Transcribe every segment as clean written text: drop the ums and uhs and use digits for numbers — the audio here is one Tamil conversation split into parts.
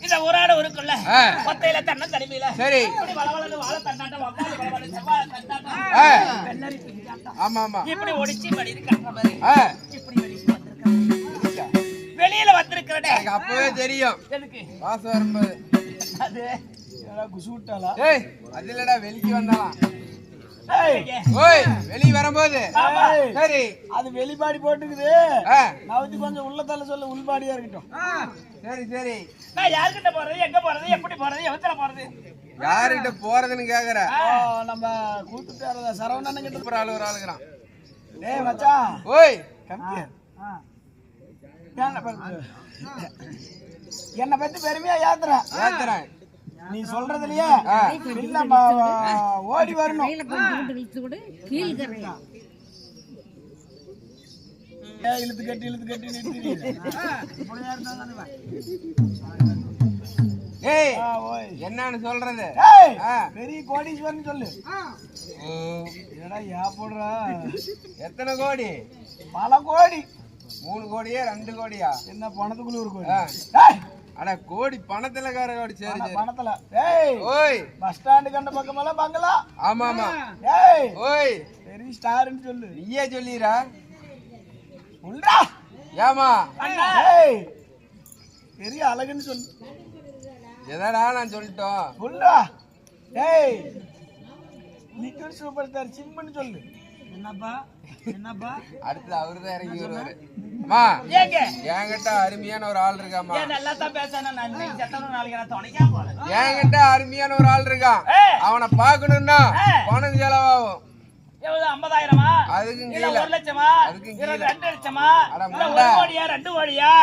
இந்த ஊராட இருக்குல்ல கொத்தையில தன்ன தனிமையில சரி வாழ தன்னாட்டம் ஆமா ஆமா இப்படி ஒடிச்சு படி இருக்காங்க பாரு இப்படி வெளியில வந்திருக்கிறடே எனக்கு அப்பவே தெரியும் எதுக்கு வாசம் வரும்போது அது குசு விட்டாளா ஏய் அது இல்லடா வெளிக்கு வந்தாலாம் ஓய் வெளிய வரும்போது சரி அது வெளிபாடி போட்டுக்குது நவுத்தி கொஞ்சம் உள்ளதால சொல்ல உள்பாடியா இருக்கட்டும் சரி சரி நான் யார்கிட்ட போறது எங்க போறது எப்படி போறது எவத்துல போறது யார்கிட்ட போறதுன்னு கேக்குற நம்ம கூத்துட்டாரத சரவணன் கிட்ட போற ஆளு ஒரு ஆளுங்கறான் டேய் மச்சான் ஓய் கம்பியா என்ன பத்தி பெருமையா ஏத்துறேன் நீ சொல்றதுலயே இல்ல ஓடி வரணும் இழுத்து கட்டி என்னன்னு சொல்றது பெரிய கோடீஸ்வரன் சொல்லு போடுற எத்தனை கோடி பல கோடி 3 கோடியா 2 கோடியா என்ன பணத்துக்குள்ள ஒரு கோடி அட கோடி பணத்துல கார கோடி சரி பணத்துல ஏய் ஓய் பஸ் ஸ்டாண்ட் கண்ட பக்கமல பங்களா ஆமா ஆமா ஏய் ஓய் பெரிய ஸ்டார்னு சொல்லு நீயே சொல்லிரா உள்ளடா ஏமா ஏய் பெரிய அழகுன்னு சொல்லு எதடா நான் சொல்லிட்டோம் உள்ளடா ஏய் லிட்டில் சூப்பர் ஸ்டார் சிம்முன்னு சொல்லு என்னப்பா அடுத்து அவர்தான் இறங்கி வருவாரு அம்மா என்கிட்ட அருமையான ஒரு ஆள் இருக்காமா நல்லா தான் பேசணும் நான் செத்தனும் நாளைக்கு நான் துணைக்கா போறேன் என்கிட்ட அருமையான ஒரு ஆள் இருக்கான் அவனை பார்க்கணும்னா பணம் செலவாகும் எவ்வளவு 50,000 அதுக்கும் கீழ 1 லட்சமா அதுக்கும் கீழ 2 லட்சமா 1 கோடியா 2 கோடியா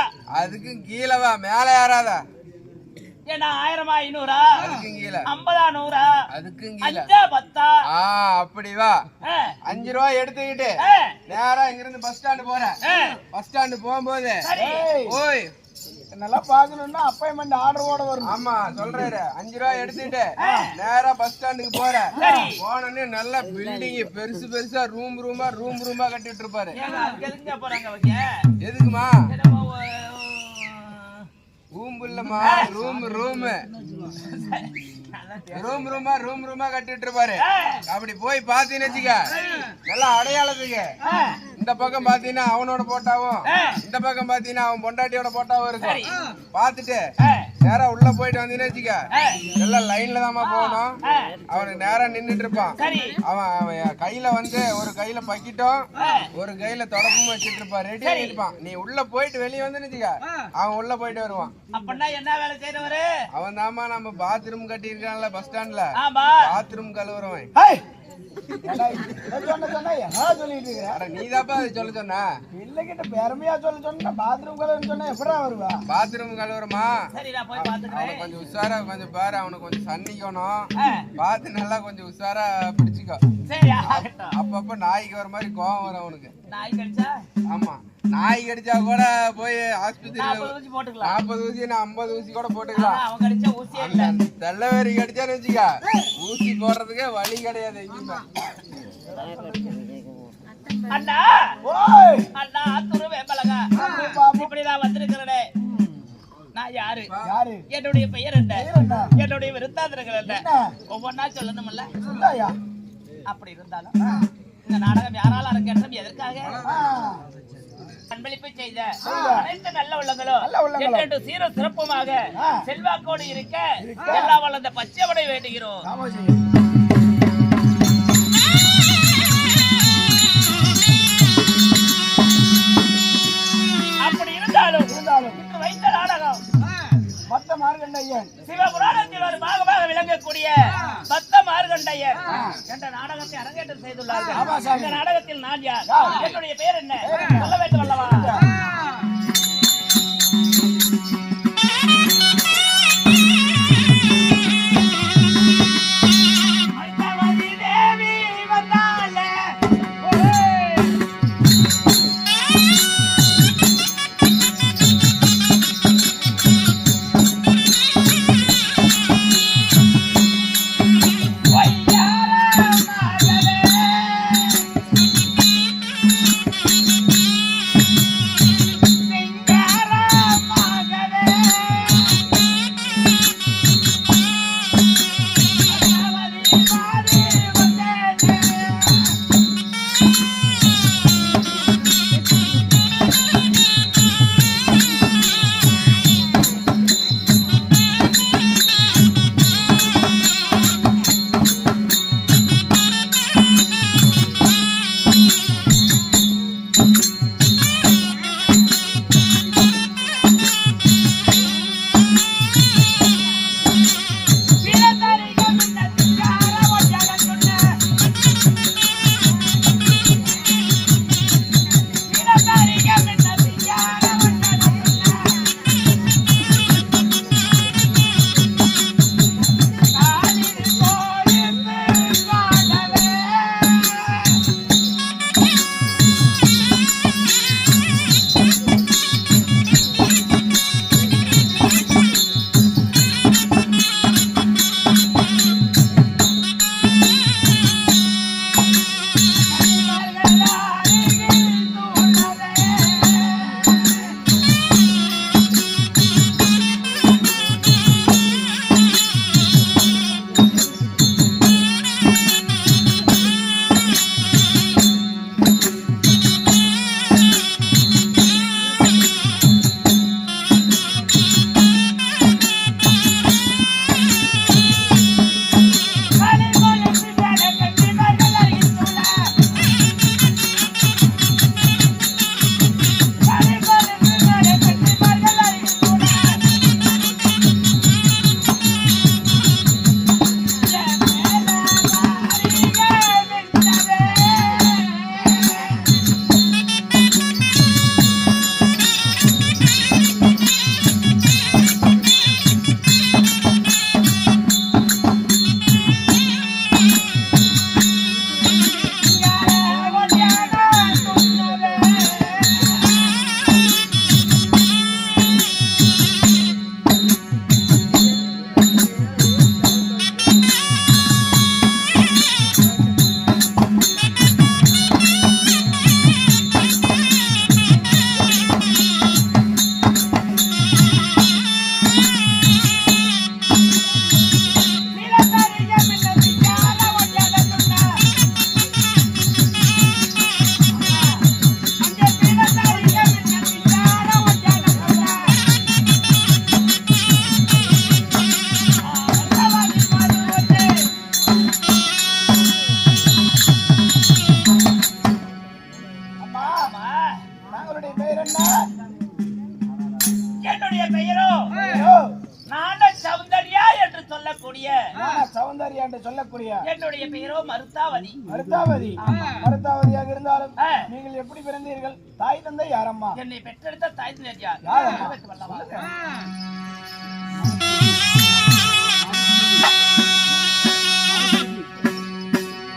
அதுக்கும் கீழவா மேல ஏறாத ஏன்னா 1000 500 அதுக்கும் கீழ 50 100 அதுக்கும் கீழ 5 10 அப்படி வா 5 ரூபாய் எடுத்துக்கிட்டு நேரா இங்க இருந்து பஸ் ஸ்டாண்ட் போறேன் பஸ் ஸ்டாண்ட் போகும்போது ஓய் நல்லா பாக்கணும்னா அப்பாயின்மெண்ட் ஆர்டர் ஓட வரும் ஆமா சொல்றாரு 5 ரூபாய் எடுத்துட்டு நேரா பஸ் ஸ்டாண்டுக்கு போறேன் போனோடனே நல்ல பில்டிங் பெருசு பெருசா ரூமா கட்டிட்டு இருப்பாரு எதுக்குமா இல்லம்மா ரூமா கட்டிட்டு இருப்பாரு அப்படி போய் பாத்தீங்கன்னு வச்சுக்க நல்லா அடையாளத்துக்கு இந்த பக்கம் பாத்தீங்கன்னா அவனோட போட்டாவும் இந்த பக்கம் பாத்தீங்கன்னா அவன் பொண்டாட்டியோட போட்டாவும் இருக்கும் பாத்துட்டு நேரா உள்ள போயிட்டு வந்தீங்கன்னு வச்சுக்க எல்லாம் லைன்ல தாமா போகணும் அவனுக்கு நேரா நின்றுட்டு இருப்பான் அவன் கையில வந்து ஒரு கையில பக்கிட்டும் ஒரு கையில தொடப்பும் வச்சுட்டு இருப்பான் ரெடி இருப்பான் நீ உள்ள போயிட்டு வெளியே வந்து வச்சுக்க அவன் உள்ள போயிட்டு வருவான் அப்படின்னா என்ன வேலை செய்யறவரு அவன் தாமா நம்ம பாத்ரூம் கட்டி இருக்கான்ல பஸ் ஸ்டாண்ட்ல பாத்ரூம் கழுவுறவன் நீதாப்பா சொல்ல சொன்ன இல்ல பெருமையா சொல்ல சொன்ன பாத்ரூம் கழுவுன்னு சொன்னா எப்படா வருவா பாத்ரூம் கழுவுறமா அவனுக்கு கொஞ்சம் உஷாரா கொஞ்சம் பாரு அவனுக்கு கொஞ்சம் சன்னிக்கணும் பார்த்து நல்லா கொஞ்சம் உஷாரா பிடிச்சுக்கோ அப்பப்ப நாய்க்கு வர மாதிரி கோவம் வரும் அவனுக்கு நாய் கடிச்சா ஆமா நாய் கடிச்சா கூட போய் ஆஸ்பத்திரியில 40 ஊசி 50 ஊசி கூட போட்டுக்கலாம் தெல்லவேரி கடிச்சான்னு வச்சுக்க ஊசி போடுறதுக்கே வழி கிடையாது எங்கேயுமே அண்ணா அண்ணா துரு வேம்பலகா இப்படி நான் வந்திருக்கிறேனே நான் யாரு என்னுடைய பெயர் என்ன என்னுடைய விருத்தாந்தரங்கள் என்ன ஒவ்வொன்னா சொல்லணும்ல அப்படி இருந்தாலும் இந்த நாடகம் யாரால அரங்கேற்றம் எதற்காக அன்பளிப்பு செய்த அனைத்து நல்ல உள்ளங்களும் சீர சிறப்புமாக செல்வாக்கோடு இருக்க எல்லா வளர்ந்த பச்சைவடை வேண்டுகிறோம் அப்படி இருந்தாலும் இன்று வைத்த நாடகம் பக்த மார்கண்டையன் சிவபுராணத்தில் ஒரு பாகமாக விளங்கக்கூடிய பக்த மார்கண்டையன் என்ற நாடகத்தை அரங்கேற்றம் செய்துள்ளார்கள் இந்த நாடகத்தில் நான் யார் என்னுடைய பெயர் என்ன சொல்ல வேண்டும் அல்லவா தேவி வந்தாலே என்று சொல்லக்கூடிய என்னுடைய பெயரோ மருத்தாவதி. மருத்தாவதியாக இருந்தாலும் நீங்கள் எப்படி பிறந்தீர்கள்? தாய் தந்தை யாரம்மா? என்னை பெற்றெடுத்த தாய் தந்தை யார்?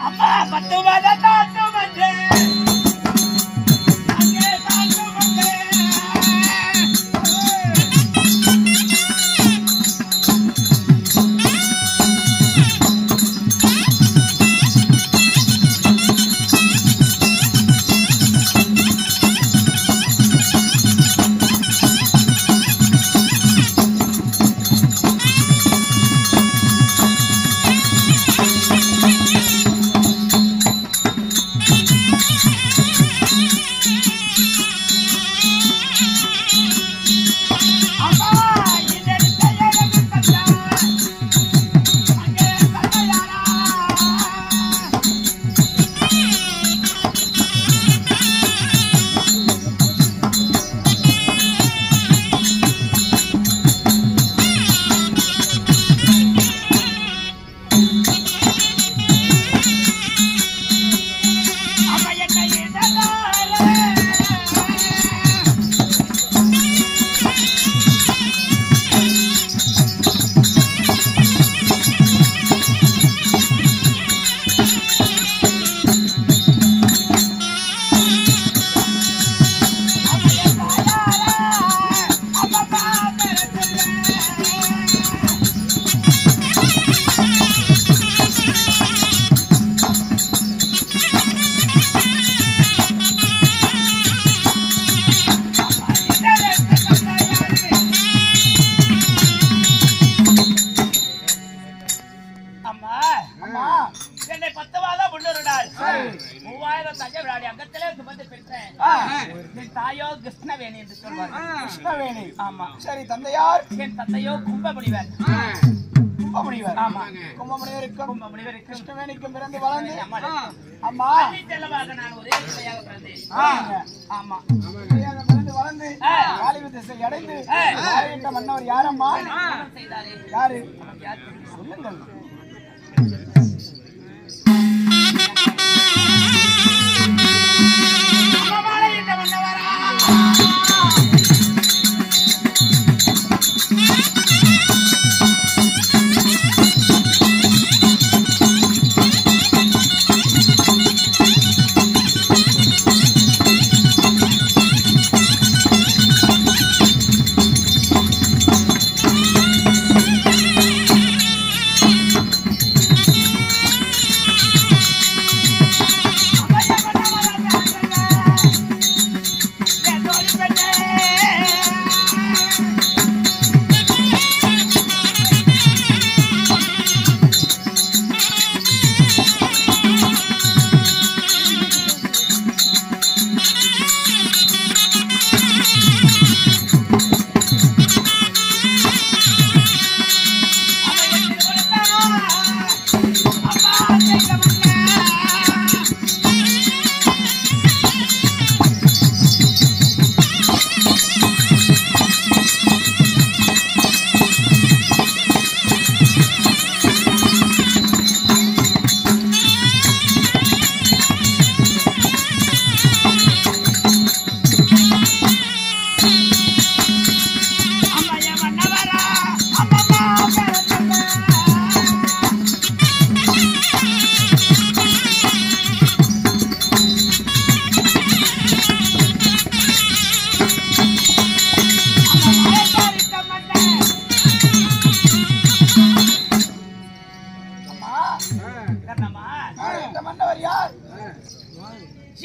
அம்மா 10 மாதம் தாத்து வந்தேன். என்னை 10 மாதம் முன்னொருடால் 3000 தஜ விளையாடி அங்கத்திலே சுமந்து பெற்றேன். என் தாயோ கிருஷ்ணவேணி என்று சொல்வார்கள். கிருஷ்ணவேணி. ஆமா. சரி, தந்தையார்? என் தந்தையோ கும்பமுனிவர். ஆமா. கும்பமுனிவருக்கு கிருஷ்ணவேணிக்கும் பிறந்து வளர்ந்து அம்மா செல்லமாக நான் ஒரே பிள்ளையாக பிறந்தேன். ஆமா, பிறந்து வளர்ந்து காலிவு திசை அடைந்து மன்னவர் யாரம்மா? செய்தாரே யாரு? சொல்லுங்கள்.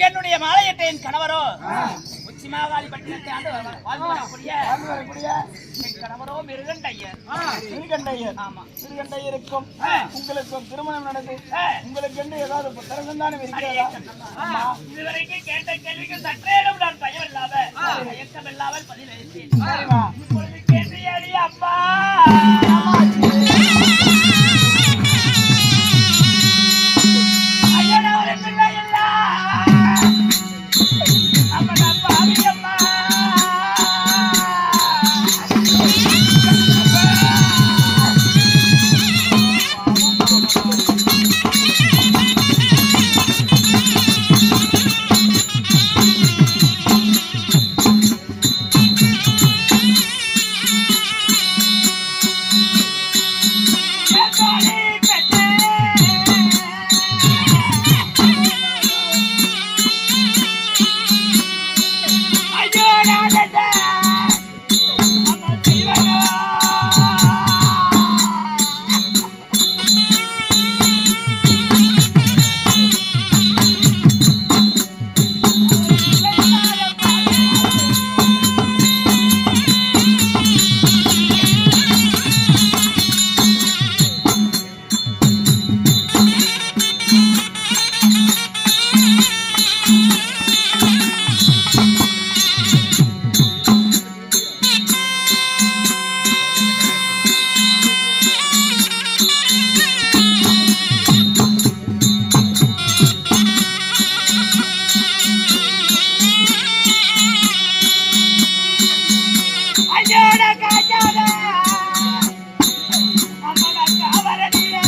என்னுடைய மாலையட்டையின் கணவரோ உச்சிமாகாளி பட்டினத்தை ஆண்டு வாழ்ந்து வரக்கூடிய என் கணவரோ மிருகண்டையர். ஆமா, மிருகண்டையருக்கும் உங்களுக்கும் திருமணம் நடந்து உங்களுக்கு என்று ஏதாவது புத்தகம் தானே இருக்கிறதா? இதுவரைக்கும் கேட்ட கேள்விக்கு சற்றேனும் நான் பயம் இல்லாமல் பதில் அளித்தேன். இப்பொழுது கேட்டேன் அப்பா. Thank you. ஐயோட காஜாத அம்மன காவரடியே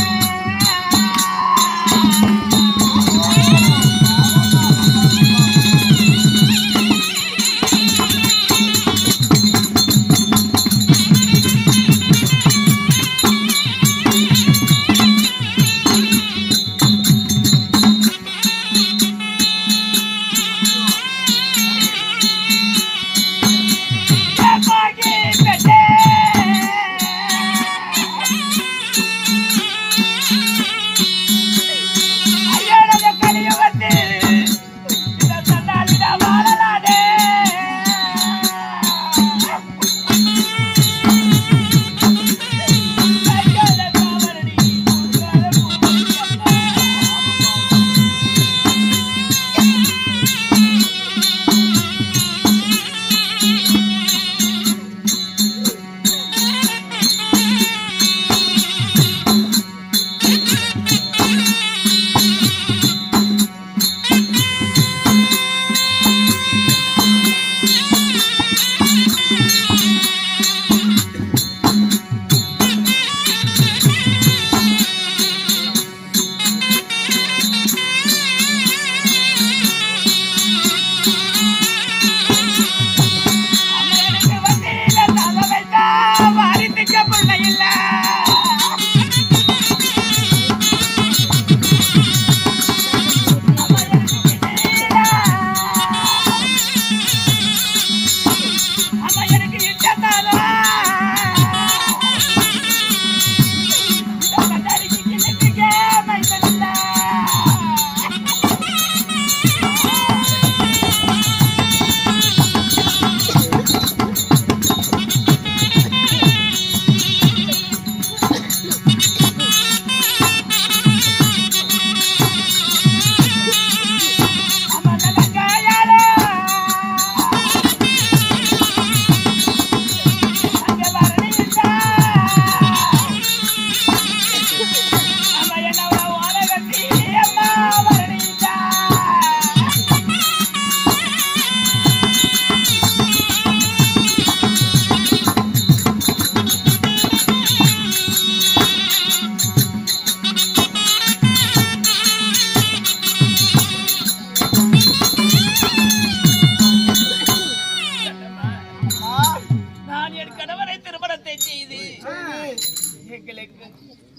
எங்களுக்கு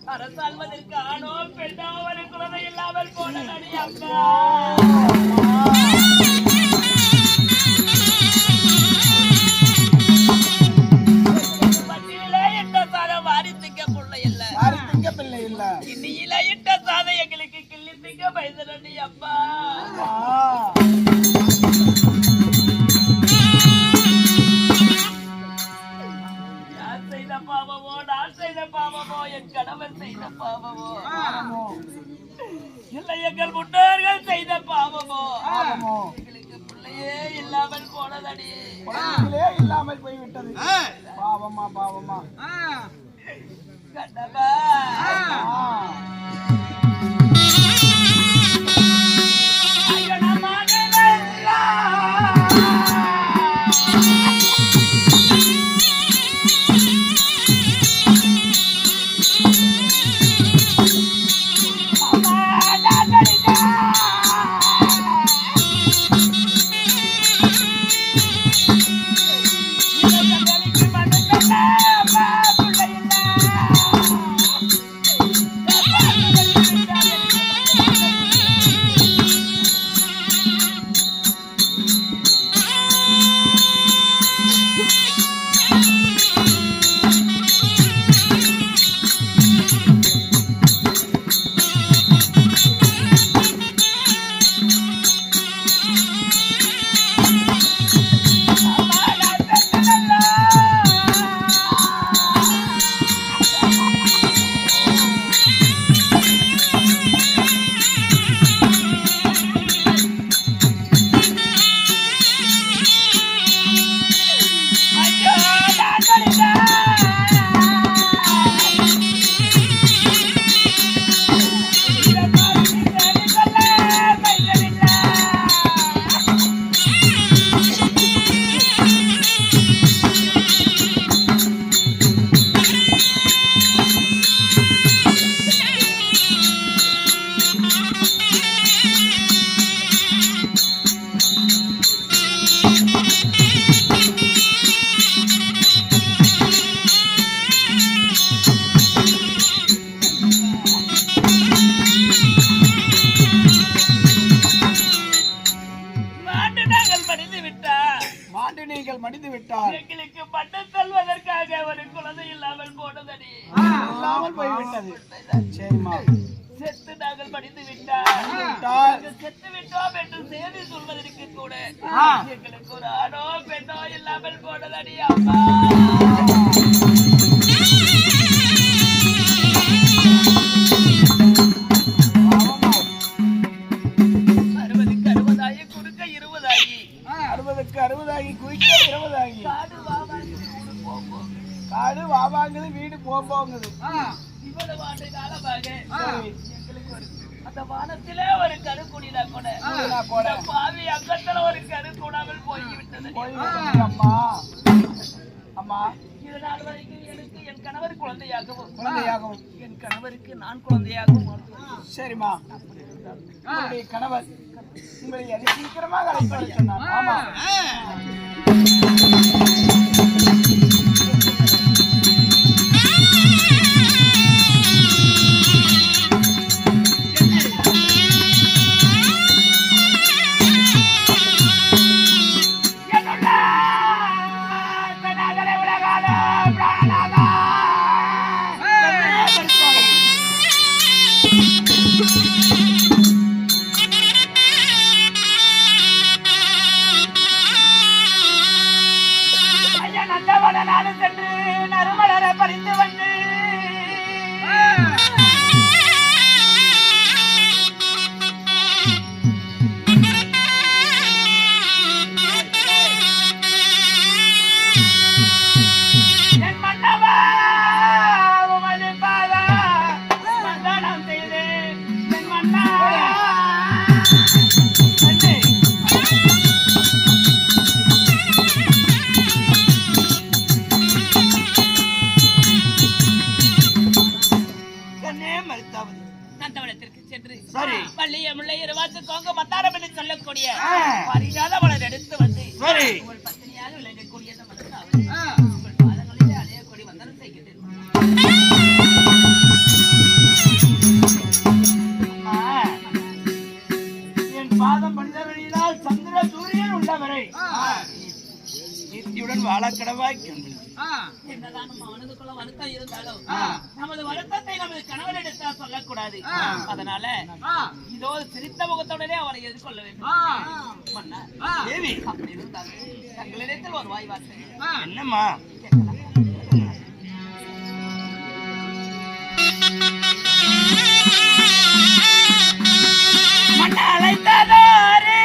அரசாள்வதற்கு ஆணோ பெண்ணோ ஒரு குழந்தை இல்லாமல் போன நடி அம்மா பட்டியலே என்ற சாதம் வாரி திங்க பிள்ளை இல்ல இன்னியில இட்ட சாதம் எங்களுக்கு கிள்ளி திங்க பயந்து நடி அம்மா பாவமோ என் கணவன் செய்த பாவமோ இல்லை எங்கள் முன்னோர்கள் செய்த பாவமோ எங்களுக்கு பிள்ளையே இல்லாமல் போனதடி இல்லாமல் போய்விட்டது பாவமா கண்டவா நீங்கள் மடிந்து விட்டால் எங்களுக்கு பட்டம் சொல்வதற்காக ஒரு குழந்தை இல்லாமல் போனதடி இல்லாமல் போய்விட்டது. சரிம்மா, செத்து நாங்கள் படித்து விட்டால் செத்து விட்டோம் என்று செய்தி சொல்வதற்கு கூட எங்களுக்கு ஒரு ஆணோ பெண்ணோ இல்லாமல் போனதடி அம்மா. காடு வாவாங்குது வீடு போகுது. இவ்வளவு ஆண்டு காலமாக அந்த வானத்திலே ஒரு கருக்குடினா கூட பாவி அங்கத்துல ஒரு கரு கூடாமல் போய்விட்டது. அம்மா அம்மா, இதனால் வரைக்கும் எனக்கு என் கணவர் குழந்தையாகவும் என் கணவருக்கு நான் குழந்தையாகவும். சரிம்மா, உங்களுடைய கணவர் உங்களை அதை சீக்கிரமாக அழைத்து சொன்னார். ஆமா, சென்று நறுமலரை பறித்து வந்து என் மன்னவா உமது பாத மந்தனம் செய்து என் மன்னா பள்ளிய முல்லை இருவாத்து கோங்க மத்தாரம் என்று சொல்லக்கூடிய பரிகால மலர் எடுத்து வந்து உங்கள் பத்தினியாக விளங்கக்கூடிய உங்கள் பாதங்களிலே அலையக்கூடிய வந்தனம் செய்கிறேன். என் பாதம் பணிந்த வழியினால் சந்திர சூரியன் உள்ளவரை நீதியுடன் வாழக்கடவாய் என்னதான் நம்ம மனதுக்குள்ள வருத்தம் இருந்தாலும் நமது வருத்தத்தை நமது கணவரிடத்தா சொல்லக்கூடாது. அதனால இதோ சிரித்த முகத்துடனே அவரை எதிர்கொள்ள வேண்டும். தேவி, அப்படி இருந்தாலும் தங்களிடத்தில் ஒரு வாய் வார்த்தை. என்னம்மா? மன்ன அழைத்ததோரே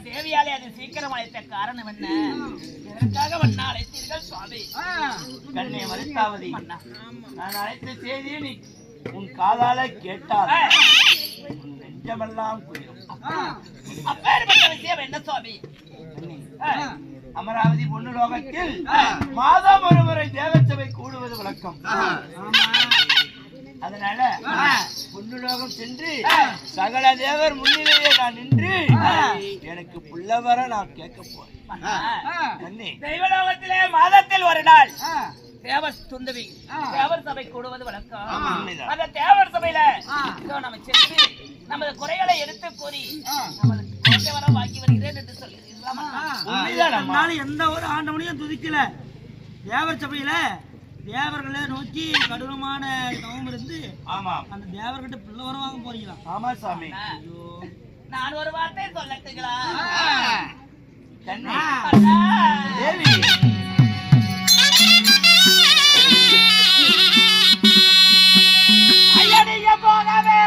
தேவியாலே அது சீக்கிரம் அழைத்த காரணம் என்ன? எதற்காக வண்ணா அழைத்தீர்கள் சுவாமி? கண்ணே வருத்தாவதி, நான் அழைத்த செய்தியை நீ உன் காதால கேட்டால் உன் நெஞ்சமெல்லாம் குளிரும். அப்பேற்பட்ட விஷயம் என்ன சுவாமி? அமராவதி பொண்ணு லோகத்தில் மாதம் ஒருமுறை தேவசபை கூடுவது வழக்கம். சென்று சகல தேவர் முன்னிலையே நான் நின்று எனக்கு புள்ள வர நான் கேட்க போறேன். தெய்வலோகத்திலே மாதத்தில் ஒரு நாள் தேவர் துந்தவி தேவர் சபை கூடுவது வழக்கம். அந்த தேவர் சபையில நம்ம சென்று நமது குறைகளை எடுத்து கூறி நமது குழந்தை வர வாங்கி வருகிறேன் என்று சொல்லி எந்த ஒரு ஆண்டவனையும் துதிக்கல. தேவர் சபையில தேவர்களை நோக்கி கடுமையான தவம் இருந்து அந்த தேவர்கிட்ட பிள்ளை வர வாங்க போறீங்களா? ஆமா சாமி. நான் ஒரு வார்த்தை சொல்லட்டுங்களா? தேவி ஐயா போகவே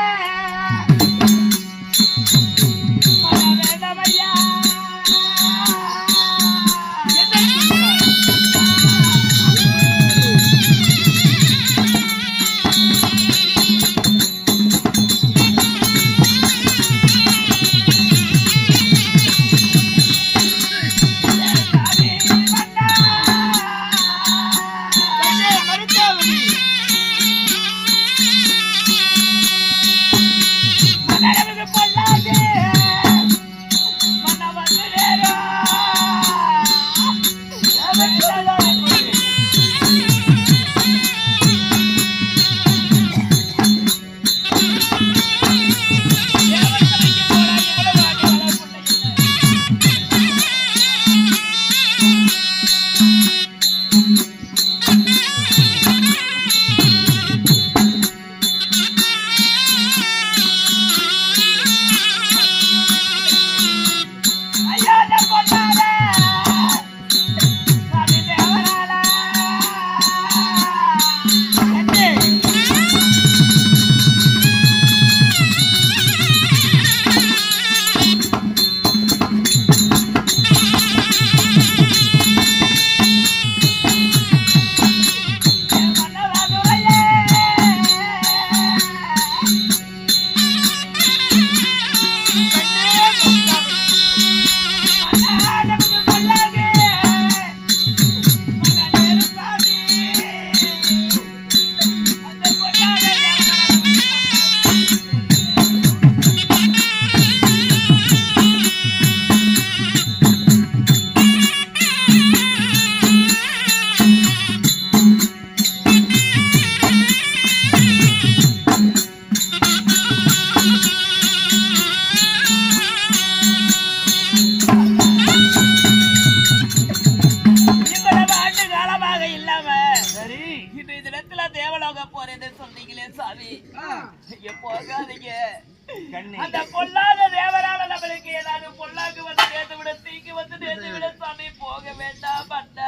அந்த பொல்லாத தேவரால நம்மளுக்கு ஏதாவது பொல்லாக்கு வந்து நேர்ந்து விட தீக்கு வந்து நேர்ந்து விட சாமி போக வேண்டாம் பண்ண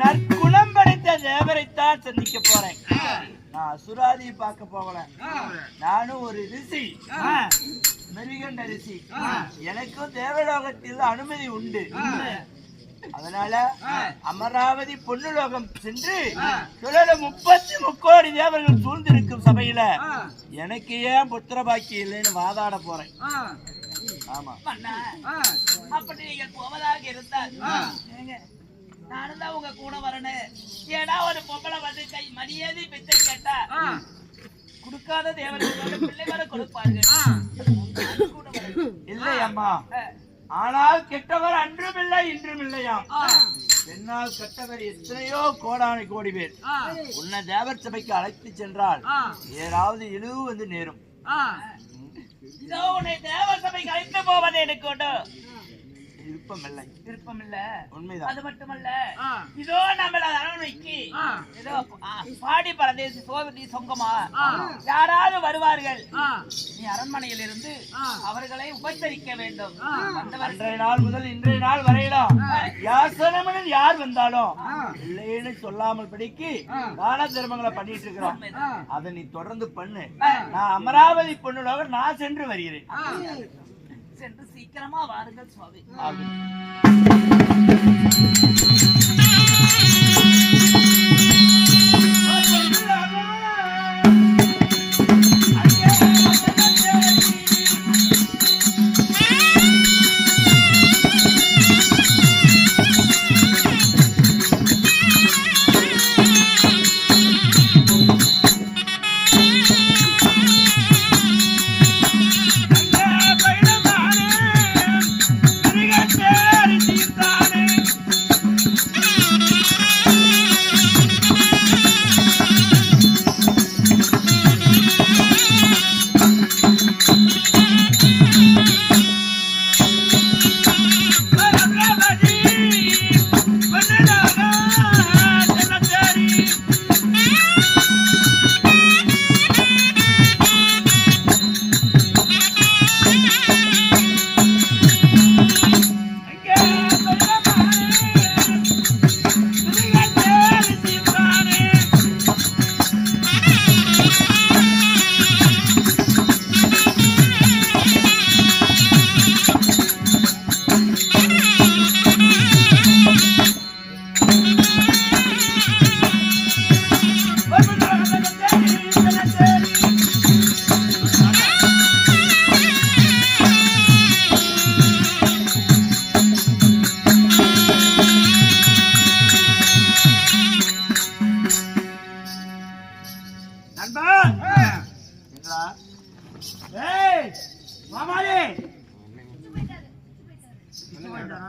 நற்குணம் படைத்த தேவரைத்தான் சந்திக்க போறேன். நான் அசுராதி பார்க்க போகல. நானும் ஒரு ரிஷி, மெருகண்ட ரிஷி. எனக்கும் தேவலோகத்தில் அனுமதி உண்டு. அதனால அமராவதி பொன்னுலோகம் சென்று 33 கோடி தேவர்கள் சூழ்ந்திருக்கும் சபையில எனக்கு ஏன் புத்திர பாக்கி இல்லைன்னு வாதாட போறேன். ஆமா, அப்படி நீங்கள் போவதாக இருந்தால் நானும் தான் உங்க கூட வரணும். ஏன்னா ஒரு பொம்பளை வந்து கை மரியாதை பிச்சை கேட்டா கொடுக்காத தேவர்கள் பிள்ளை வர கொடுப்பார்கள். இல்லை அம்மா, ஆனால் கெட்டவர் அன்றும் இல்லை இன்றும் இல்லையாம். என்னால் கெட்டவர் எத்தனையோ கோடான கோடி பேர். உன்னை தேவர் சபைக்கு அழைத்து சென்றால் ஏதாவது இழிவு வந்து நேரும். உன்னை தேவர் சபைக்கு அழைத்து போவது எனக்கு விருப்பமில்ல. உண்மைதான். அது மட்டுமல்ல, இதோ நம்மள அரண்மனைக்கு ஏதோ பாடி பரதேசி சோதரி சொங்கமா யாராவது வருவார்கள். நீ அரண்மனையில் இருந்து அவர்களை உபசரிக்க வேண்டும். அன்றைய நாள் முதல் இன்றைய நாள் வரையிலும் யாசனமன் யார் வந்தாலும் இல்லைன்னு சொல்லாமல் படிக்கு தான தர்மங்களை பண்ணிட்டு இருக்கிறோம். அதை நீ தொடர்ந்து பண்ணு. நான் அமராவதி பொண்ணுலோகம் நான் சென்று வருகிறேன். சென்று சீக்கிரமா வாருங்கள் சுவாமி.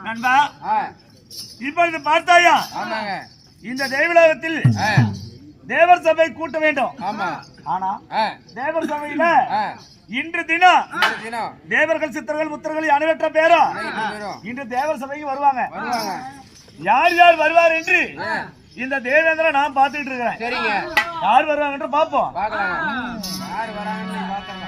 நண்பா ஆ, இப்பொழுது பார்த்தாயா ஆமாங்க. இந்த தேவலோகத்தில் ஆ, தேவர் சபை கூட்ட வேண்டும். ஆமா. ஆனா ஆ, தேவர் சபையில ஆ, இன்று தினம் இந்த தினம் தேவர்கள் சித்தர்கள் முத்தர்கள் அனைவற்ற பேரும் அனைத்து பேரும் இன்று தேவர் சபைக்கு வருவாங்க. வருவாங்க. யார் யார் வருவார் என்று ஆ, இந்த தேவேந்திர நான் பார்த்துட்டு இருக்கிறேன். சரிங்க, யார் வருவாங்க என்று பார்ப்போம். பார்க்கலாங்க. யார் வராங்கன்னு பார்த்தோம்.